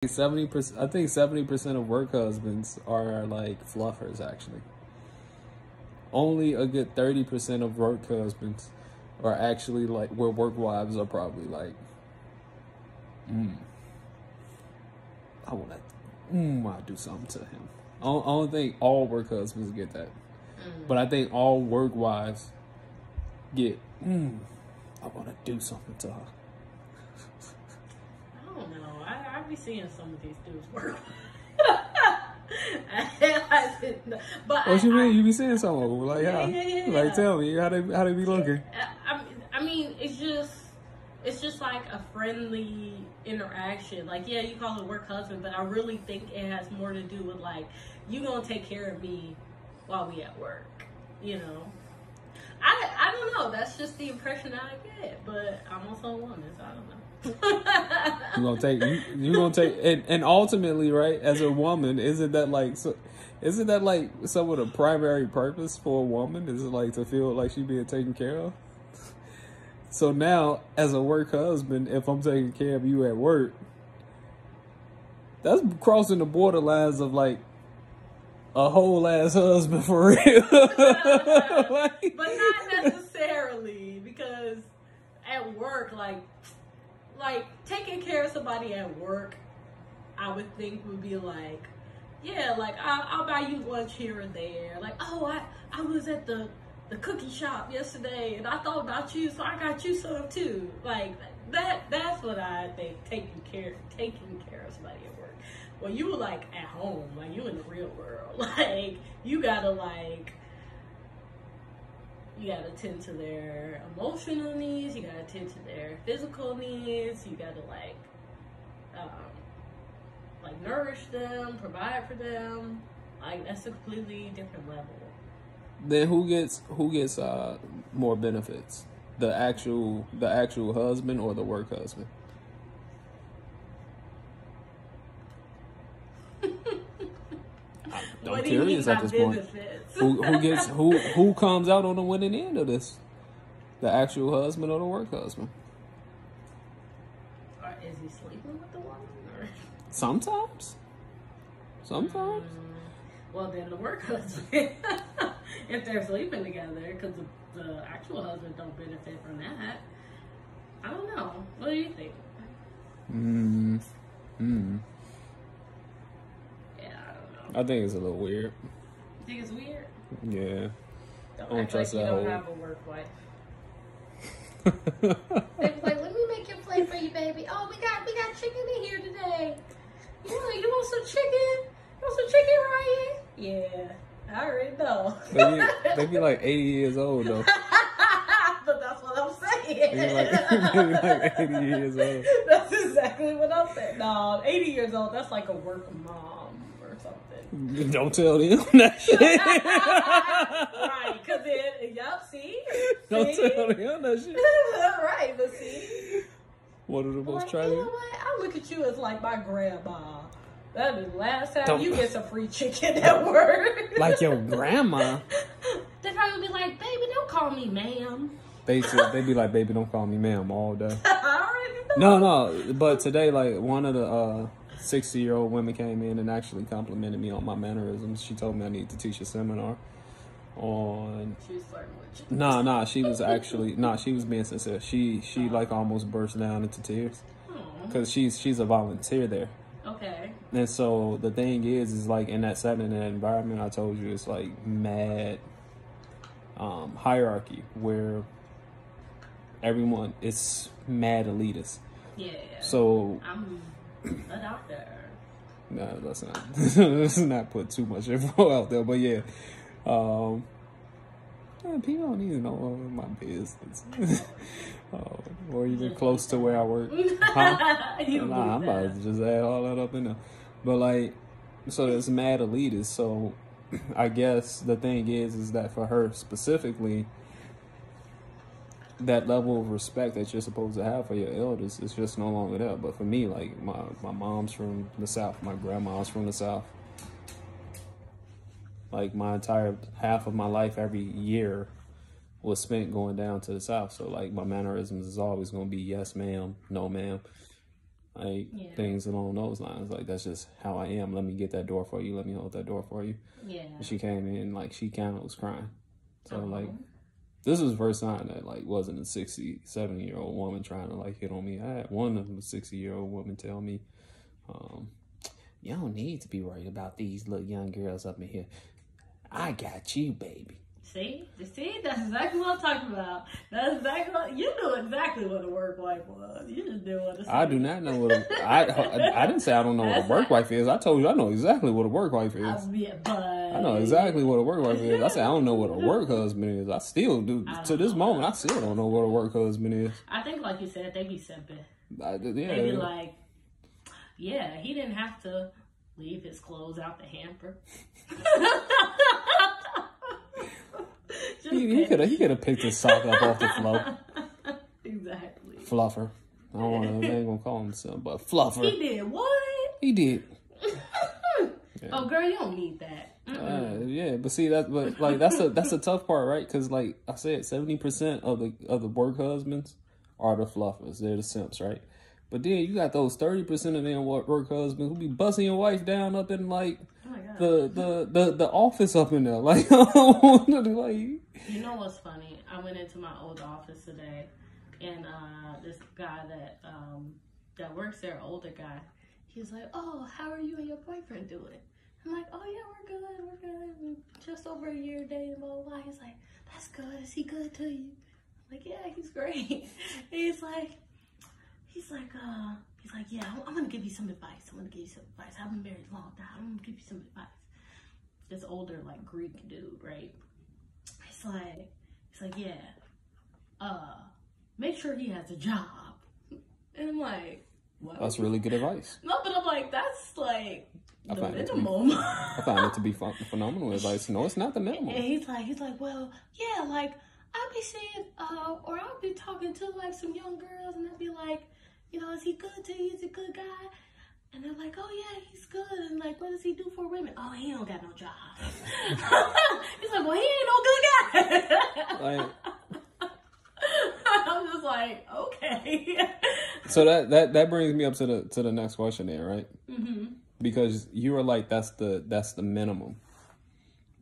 70%. I think 70% of work husbands are like fluffers. Actually, only a good 30% of work husbands are actually like where work wives are probably like, I want to, I'll do something to him. I don't think all work husbands get that, but I think all work wives get, I want to do something to her. I don't know. I be seeing some of these dudes work. But What you mean? You be seeing someone like how? Yeah. Like tell me how they be looking. I mean, it's just like a friendly interaction. Like, yeah, you call it work husband, but I really think it has more to do with like, you gonna take care of me while we at work, you know? I don't know. That's just the impression I get, but I'm also a woman, so I don't know. you gonna take and ultimately, right, as a woman, isn't that like some of the primary purpose for a woman is like to feel like she being taken care of? So now, as a work husband, if I'm taking care of you at work, that's crossing the borderlines of like a whole ass husband for real. But not necessarily, because at work, like taking care of somebody at work, I would think would be like, yeah, like I'll buy you lunch here or there. Like, oh, I was at the cookie shop yesterday and I thought about you, so I got you some too. Like that's what I think, taking care of somebody at work. Well, you were like at home, like you in the real world. Like you gotta tend to their emotional needs, you gotta tend to their physical needs, you gotta like nourish them, provide for them. Like that's a completely different level. Then who gets more benefits? The actual husband or the work husband? I'm curious at this point. Who comes out on the winning end of this? The actual husband or the work husband? Or is he sleeping with the woman? Or? Sometimes. Well, then the work husband, if they're sleeping together, because the actual husband don't benefit from that. I don't know. What do you think? Yeah, I don't know. I think it's a little weird. You think it's weird? Yeah. Don't act like you don't have a work wife. They be like, let me make your plate for you, baby. Oh, we got chicken in here today. You want some chicken? You want some chicken, Ryan? Yeah, I already know. They be like 80 years old though. But that's what I'm saying. They be like 80 years old. That's exactly what I'm saying. No, 80 years old, that's like a work mom or something. Don't tell them that shit. Right, because see? Don't tell them that shit. Right, but see? One of the most like, trying. You know what? I look at you as like my grandma. That is the last time you get some free chicken at work. Like your grandma? They probably be like, baby, don't call me ma'am. They be like, baby, don't call me ma'am all day. I already know. No. But today, like, one of the 60-year-old women came in and actually complimented me on my mannerisms. She told me I need to teach a seminar on... She was flirting with you. Nah, she was actually... she was being sincere. She like almost burst down into tears. Because she's a volunteer there. Okay. And so the thing is like in that setting, in that environment, I told you, it's like mad hierarchy where everyone is mad elitist. Yeah. So I'm a doctor. No, let's not put too much info out there. But yeah, people don't need to know all my business. Or even close to where I work. Huh? Nah, I'm about to just add all that up in there. But like, so it's mad elitist. So I guess the thing is that for her specifically, that level of respect that you're supposed to have for your elders is just no longer there. But for me, like my mom's from the South, my grandma's from the South. Like my entire half of my life every year was spent going down to the South. So like my mannerisms is always going to be yes ma'am, no ma'am. Like things along those lines. Like that's just how I am. Let me get that door for you. Let me hold that door for you. Yeah. And she came in like she kind of was crying. So like this was the first time that like wasn't a 60, 70-year-old woman trying to like hit on me. I had one of them, a 60-year-old woman tell me, you don't need to be worried about these little young girls up in here. I got you, baby. See, that's exactly what I'm talking about. That's exactly what you knew exactly what a work wife was. You just didn't want to say. I do not know what I didn't say I don't know what a work wife is. I told you I know exactly what a work wife is. Yeah, but I know exactly what a work wife is. I said I don't know what a work husband is. I still do to this moment. I still don't know what a work husband is. I think, like you said, they be simping. Yeah. They be like, yeah, he didn't have to leave his clothes out the hamper. He could have picked his sock up off the floor. Exactly. Fluffer. I ain't gonna call him something, but Fluffer. He did what? He did. Yeah. Oh, girl, you don't need that. Yeah, but see that's a tough part, right? Because like I said, 70% of the work husbands are the fluffers. They're the simps, right? But then you got those 30% of them work husbands who be busting your wife down up in like the office up in there, like. You know what's funny? I went into my old office today, and this guy that works there, older guy, he's like, "Oh, how are you and your boyfriend doing?" I'm like, "Oh yeah, we're good. Just over a year dating, blah blah blah." He's like, "That's good. Is he good to you?" I'm like, "Yeah, he's great." He's like, "Yeah, I'm gonna give you some advice. I've been married a long time. I'm gonna give you some advice." This older, like, Greek dude, right? He's like, "Yeah, make sure he has a job." And I'm like, what? That's really good advice. No, but I'm like, that's like the minimum. I find it to be phenomenal advice. No, it's not the minimum. And he's like, "Well, yeah, like, I'll be seeing, or I'll be talking to, like, some young girls, and I'll be like, you know, is he good to you? Is he a good guy?" And they're like, "Oh, yeah, he's good. And, like, what does he do for women?" "Oh, he don't got no job." He's like, "Well, he ain't no good guy." I'm just like, okay. So that brings me up to the next question there, right? Mm-hmm. Because you were like, that's the minimum.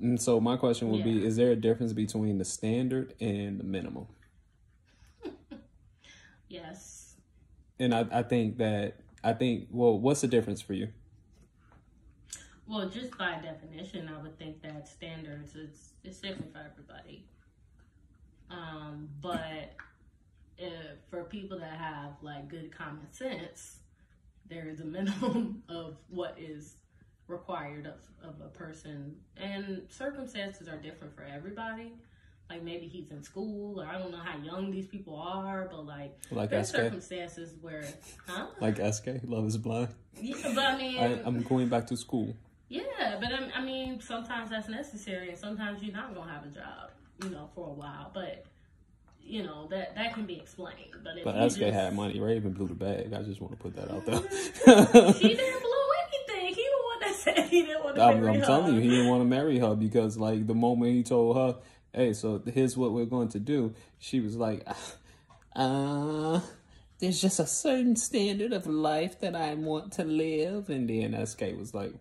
And so my question would be, is there a difference between the standard and the minimum? Yes. And I think, well, what's the difference for you? Well, just by definition, I would think that standards, it's different for everybody. But for people that have, like, good common sense, there is a minimum of what is required of a person. And circumstances are different for everybody. Like, maybe he's in school, or I don't know how young these people are, but like there's SK? Circumstances where, Like SK, Love is Blind? Yeah, but I mean... I'm going back to school. Yeah, but I mean, sometimes that's necessary, and sometimes you're not going to have a job, you know, for a while. But, you know, that can be explained. But SK had money. Raven blew the bag. I just want to put that out there. She didn't blow anything. He the one that said he didn't want to marry her. I'm telling you, he didn't want to marry her because, like, the moment he told her, "Hey, so here's what we're going to do," she was like, "There's just a certain standard of life that I want to live." And then SK was like,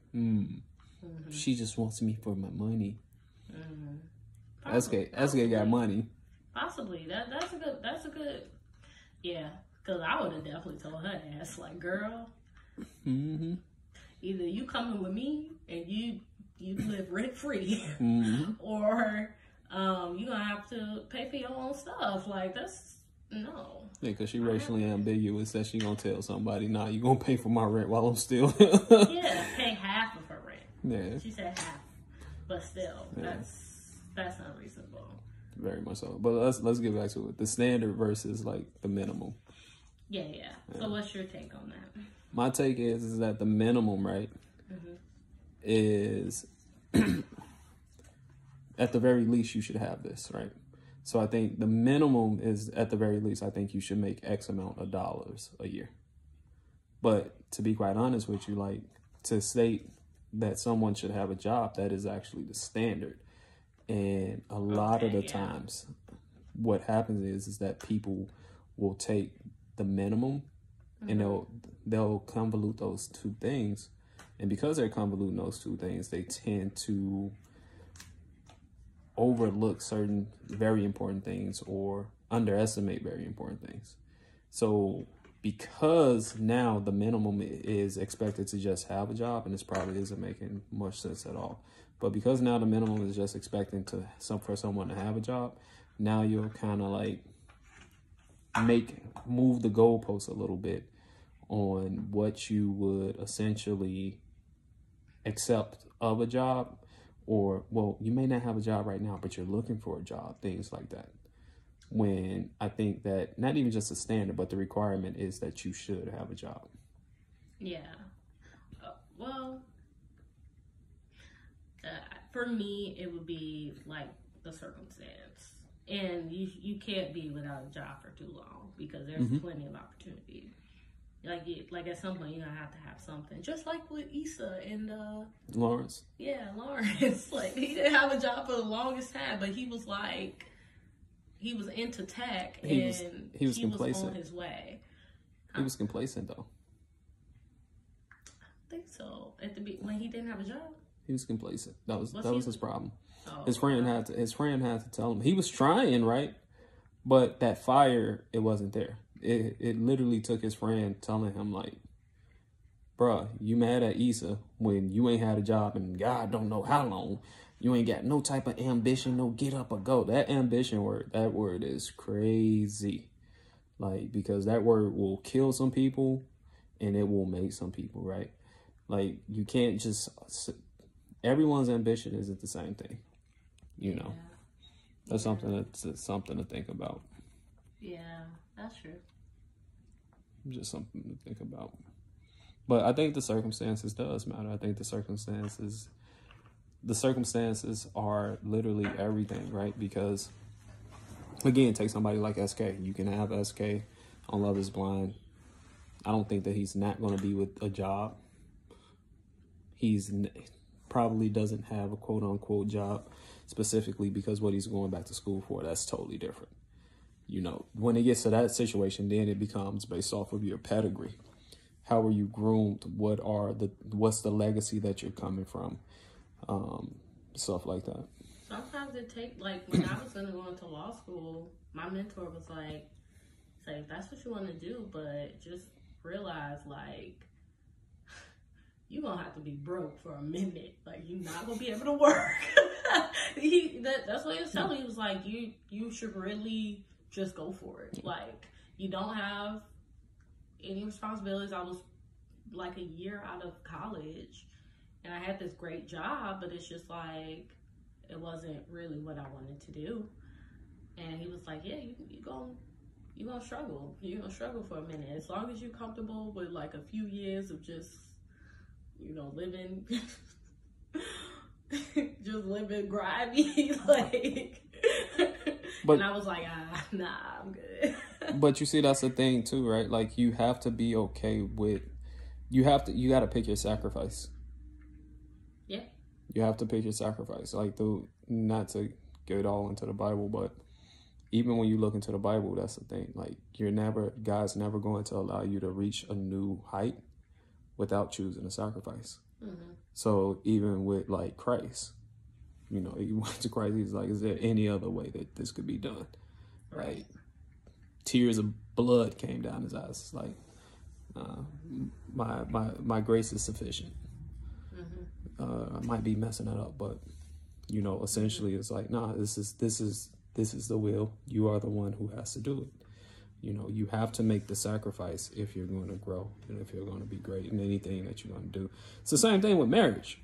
she just wants me for my money. SK got money. Possibly. That's a good, yeah. Because I would have definitely told her ass, like, "Girl, either you coming with me and you live rent free, or you're gonna have to pay for your own stuff." Like, that's no. Yeah, because she racially ambiguous that she gonna tell somebody, "Nah, you gonna pay for my rent while I'm still." Yeah, pay half of her rent. Yeah. She said half, but still, that's unreasonable. Very much so. But let's get back to it. The standard versus, like, the minimum. Yeah. So what's your take on that? My take is that the minimum, right, is at the very least you should have this, right? So I think the minimum is, at the very least, I think you should make X amount of dollars a year. But to be quite honest with you, like, to state that someone should have a job, that is actually the standard. And a lot of the times what happens is that people will take the minimum and they'll convolute those two things, and because they're convoluting those two things, they tend to overlook certain very important things or underestimate very important things. So because now the minimum is expected to just have a job, and this probably isn't making much sense at all, but because now the minimum is just expecting for someone to have a job, now you'll kind of like move the goalposts a little bit on what you would essentially accept of a job, or, well, you may not have a job right now, but you're looking for a job, things like that. When I think that not even just a standard, but the requirement is that you should have a job. Yeah. Well, for me, it would be like the circumstance. And you can't be without a job for too long, because there's plenty of opportunity. Like at some point you're gonna have to have something. Just like with Issa and Lawrence. Yeah, Lawrence. Like, he didn't have a job for the longest time, but he was like, he was into tech, and he was complacent. On his way. He was complacent though. I think so. When he didn't have a job, he was complacent. That was his problem. Oh, his friend had to tell him. He was trying, right? But that fire, it wasn't there. It literally took his friend telling him, like, bruh, you mad at Issa when you ain't had a job and God don't know how long. You ain't got no type of ambition, no get up or go. That ambition word, that word is crazy. Like, because that word will kill some people and it will make some people, right? Like, you can't just, everyone's ambition isn't the same thing, you know. That's something to think about. Yeah, that's true. Just something to think about. But I think the circumstances does matter. I think the circumstances are literally everything, right? Because, again, take somebody like SK. You can have SK on Love is Blind. I don't think that he's not going to be with a job. He's probably doesn't have a quote-unquote job specifically because what he's going back to school for, that's totally different. You know, when it gets to that situation, then it becomes based off of your pedigree. How were you groomed? What's the legacy that you're coming from? Stuff like that. Sometimes it takes, like, when I was going to go into law school, my mentor was like, say, that's what you want to do, but just realize, like, you're going to have to be broke for a minute. Like, you're not going to be able to work. That's what he was telling me. He was like, you should really just go for it. Like, you don't have any responsibilities. I was like a year out of college and I had this great job, but it's just like, it wasn't really what I wanted to do. And he was like, yeah, you're gonna struggle. You're gonna struggle for a minute. As long as you're comfortable with like a few years of just, you know, living, just living grimy, like, and I was like, nah, I'm good. But you see, that's the thing too, right? Like, you have to be okay with, you got to pick your sacrifice. Yeah. You have to pick your sacrifice. Like, not to get all into the Bible, but even when you look into the Bible, that's the thing. Like, God's never going to allow you to reach a new height without choosing a sacrifice. Mm-hmm. So even with like Christ, you know, he went to Christ, he's like, is there any other way that this could be done? Right. Like, tears of blood came down his eyes. It's like, my grace is sufficient. Mm-hmm. I might be messing it up, but you know, essentially it's like, nah, this is the will. You are the one who has to do it. You know, you have to make the sacrifice if you're going to grow and if you're going to be great in anything that you're going to do. It's the same thing with marriage.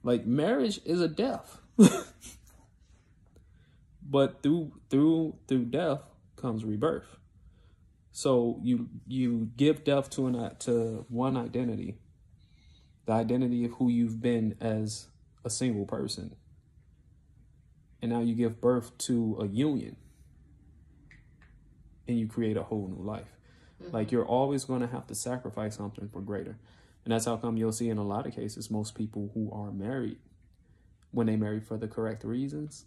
Like, marriage is a death. But through death comes rebirth. So you give death to one identity, the identity of who you've been as a single person. And now you give birth to a union. And you create a whole new life. Mm-hmm. Like, you're always going to have to sacrifice something for greater. And that's how come you'll see in a lot of cases, most people who are married, when they marry for the correct reasons,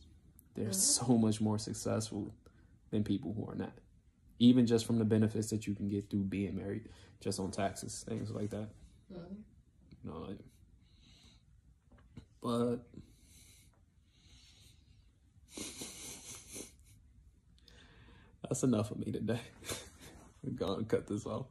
they're so much more successful than people who are not. even just from the benefits that you can get through being married, just on taxes, things like that. Mm-hmm. You know, like, but that's enough of me today. We're gonna cut this off.